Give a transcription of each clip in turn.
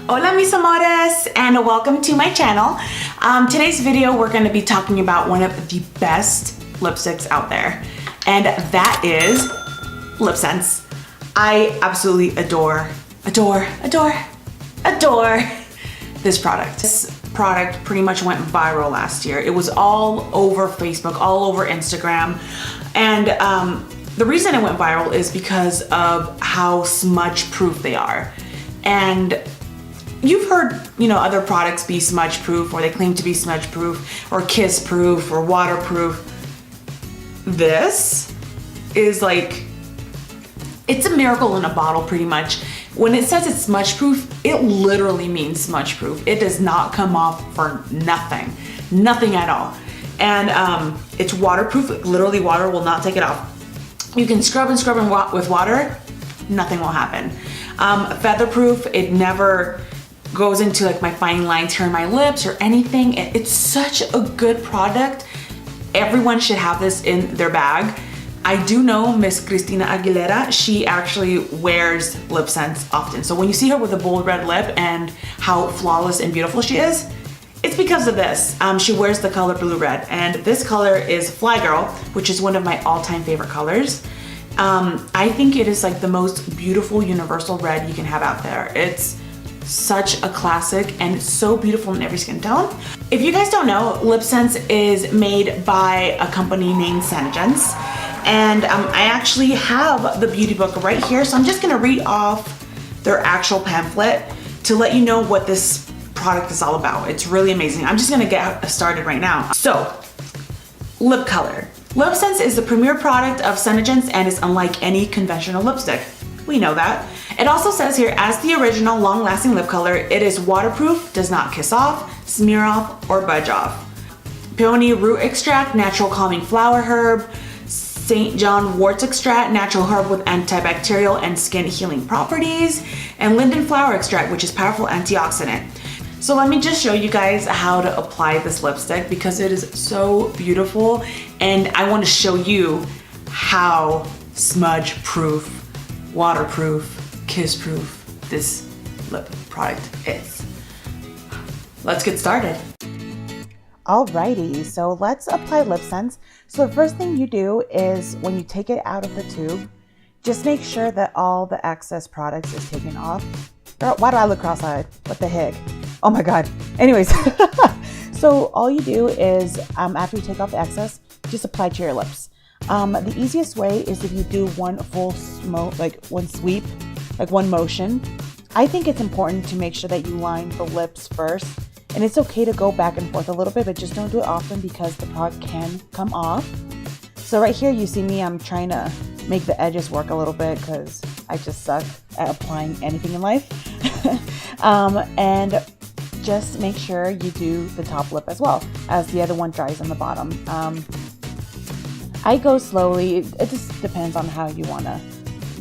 Hola mis amores, and welcome to my channel. Today's video we're going to be talking about one of the best lipsticks out there, and that is Lipsense. I absolutely adore this product. This product pretty much went viral last year. It was all over Facebook, all over Instagram, and the reason it went viral is because of how smudge proof they are. And you've heard, other products be smudge proof, or they claim to be smudge proof, or kiss proof, or waterproof. This is like, it's a miracle in a bottle pretty much. When it says it's smudge proof, it literally means smudge proof. It does not come off for nothing at all. And it's waterproof, literally water will not take it off. You can scrub and scrub with water, nothing will happen. Featherproof, it never goes into like my fine lines here in my lips or anything. It's such a good product. Everyone should have this in their bag. I do know Miss Christina Aguilera, she actually wears Lipsense often. So when you see her with a bold red lip and how flawless and beautiful she is, it's because of this. She wears the color blue red, and this color is Fly Girl, which is one of my all-time favorite colors. I think it is like the most beautiful universal red you can have out there. It's such a classic and it's so beautiful in every skin tone. If you guys don't know, Lipsense is made by a company named Senegence, and I actually have the beauty book right here, so I'm just gonna read off their actual pamphlet to let you know what this product is all about. It's really amazing. I'm just gonna get started right now. So, lip color. Lipsense is the premier product of Senegence and is unlike any conventional lipstick. We know that. It also says here, as the original long-lasting lip color, it is waterproof, does not kiss off, smear off, or budge off. Peony root extract, natural calming flower herb. St. John wort extract, natural herb with antibacterial and skin healing properties. And linden flower extract, which is powerful antioxidant. So let me just show you guys how to apply this lipstick because it is so beautiful, and I want to show you how smudge proof, waterproof, kiss proof this lip product is. Let's get started. Alrighty, so let's apply Lipsense. So the first thing you do is when you take it out of the tube, just make sure that all the excess products is taken off. Girl, why do I look cross-eyed? What the heck? Oh my God. Anyways, so all you do is after you take off the excess, just apply to your lips. The easiest way is if you do one full smoke, like one sweep, like one motion. I think it's important to make sure that you line the lips first, and it's okay to go back and forth a little bit, but just don't do it often because the product can come off. So right here, you see me, I'm trying to make the edges work a little bit because I just suck at applying anything in life. And just make sure you do the top lip as well as the other one dries on the bottom. I go slowly. It just depends on how you want to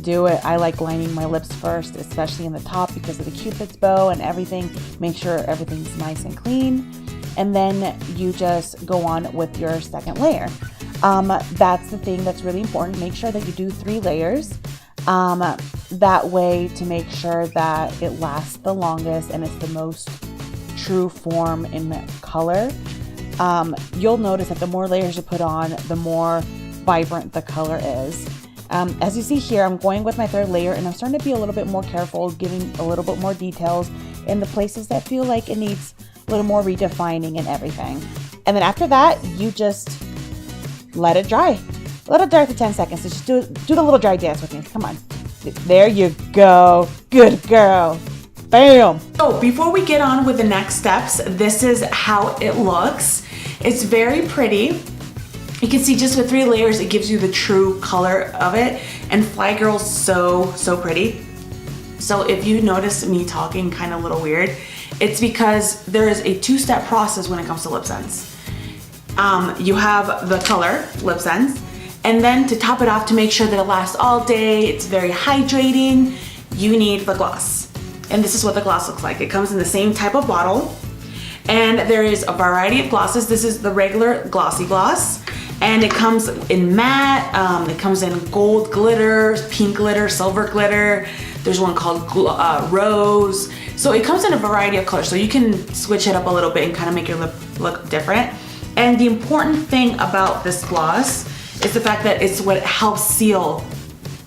do it. I like lining my lips first, especially in the top because of the Cupid's bow and everything. Make sure everything's nice and clean. And then you just go on with your second layer. That's the thing that's really important. Make sure that you do 3 layers. That way to make sure that it lasts the longest and it's the most true form in color. You'll notice that the more layers you put on, the more vibrant the color is. As you see here, I'm going with my 3rd layer and I'm starting to be a little bit more careful, giving a little bit more details in the places that feel like it needs a little more redefining and everything. And then after that, you just let it dry. Let it dry for 10 seconds. So just do the little dry dance with me. Come on. There you go. Good girl. Bam! So before we get on with the next steps, this is how it looks. It's very pretty. You can see just with 3 layers, it gives you the true color of it. And Fly Girl's so pretty. So if you notice me talking kind of a little weird, it's because there is a 2-step process when it comes to Lipsense. You have the color, Lipsense, and then to top it off to make sure that it lasts all day, it's very hydrating, you need the gloss. And this is what the gloss looks like. It comes in the same type of bottle, and there is a variety of glosses. This is the regular glossy gloss, And it comes in matte, it comes in gold glitter, pink glitter, silver glitter. There's one called rose. So it comes in a variety of colors, so you can switch it up a little bit and kind of make your lip look different. And the important thing about this gloss is the fact that it's what helps seal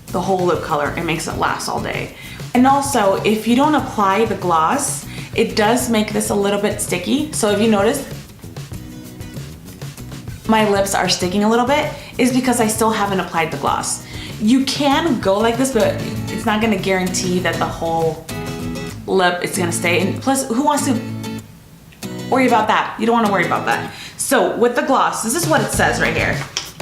the whole lip color and makes it last all day. And also, if you don't apply the gloss, it does make this a little bit sticky. So if you notice, my lips are sticking a little bit, is because I still haven't applied the gloss. You can go like this, but it's not gonna guarantee that the whole lip is gonna stay. And plus, who wants to worry about that? You don't wanna worry about that. So with the gloss, this is what it says right here.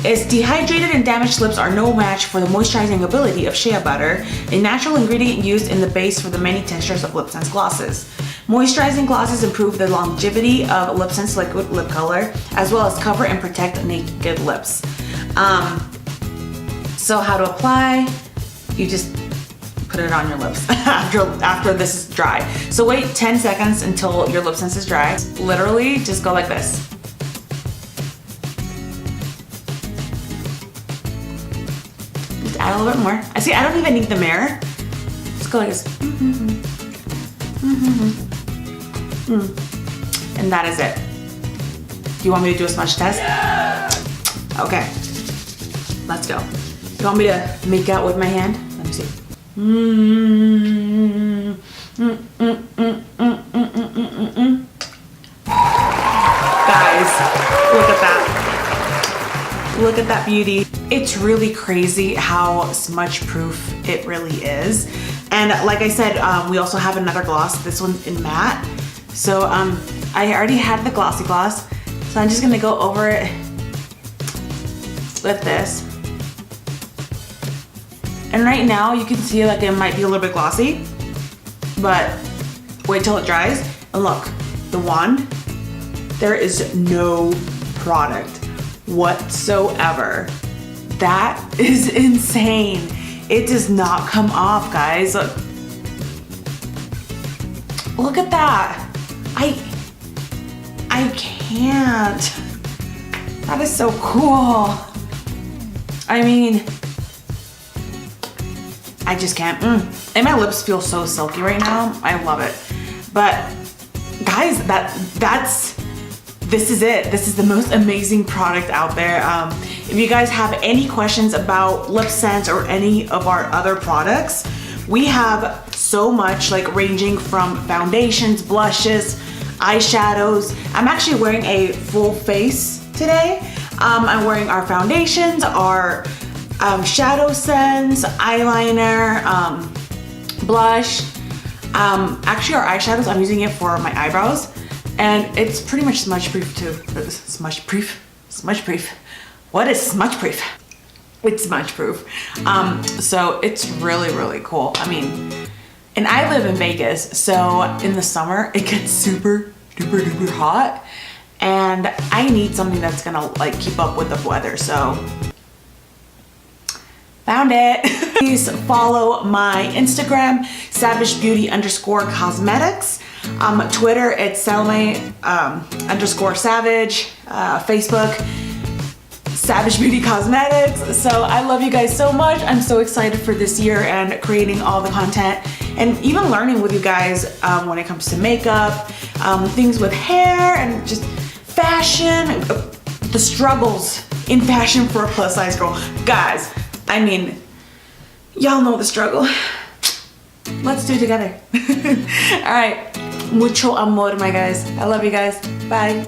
It's dehydrated and damaged lips are no match for the moisturizing ability of shea butter, a natural ingredient used in the base for the many textures of Lipsense glosses. Moisturizing glosses improve the longevity of Lipsense liquid lip color, as well as cover and protect naked lips. So how to apply? You just put it on your lips after this is dry. So wait 10 seconds until your Lipsense is dry. Literally, just go like this. Add a little bit more. I see, I don't even need the mirror. Just go like this. And that is it. Do you want me to do a smudge test? Yeah. Okay. Let's go. You want me to make out with my hand? Let me see. Guys, look at that. Look at that beauty. It's really crazy how smudge proof it really is. And like I said, we also have another gloss, this one's in matte. So I already had the glossy gloss, so I'm just gonna go over it with this. And right now you can see like it might be a little bit glossy, but wait till it dries. And look, the wand, there is no product whatsoever. That is insane. It does not come off, guys. Look at that. I can't. That is so cool. I mean, I just can't. And my lips feel so silky right now. I love it. But guys, this is it. This is the most amazing product out there. If you guys have any questions about Lipsense or any of our other products, we have so much, like ranging from foundations, blushes, eyeshadows. I'm actually wearing a full face today. I'm wearing our foundations, our shadow scents, eyeliner, blush. Actually our eyeshadows, I'm using it for my eyebrows. And it's pretty much smudge proof too. Smudge proof? Smudge proof. What is smudge proof? It's smudge proof. So it's really, really cool. I mean, and I live in Vegas, so in the summer it gets super duper duper hot. And I need something that's gonna like keep up with the weather, so found it. Please follow my Instagram, savagebeauty_cosmetics. Twitter, it's Salome _savage. Facebook, Savage Beauty Cosmetics. So I love you guys so much. I'm so excited for this year and creating all the content and even learning with you guys when it comes to makeup, things with hair and just fashion, the struggles in fashion for a plus size girl. Guys, I mean, y'all know the struggle. Let's do it together. All right. Mucho amor, my guys. I love you guys. Bye.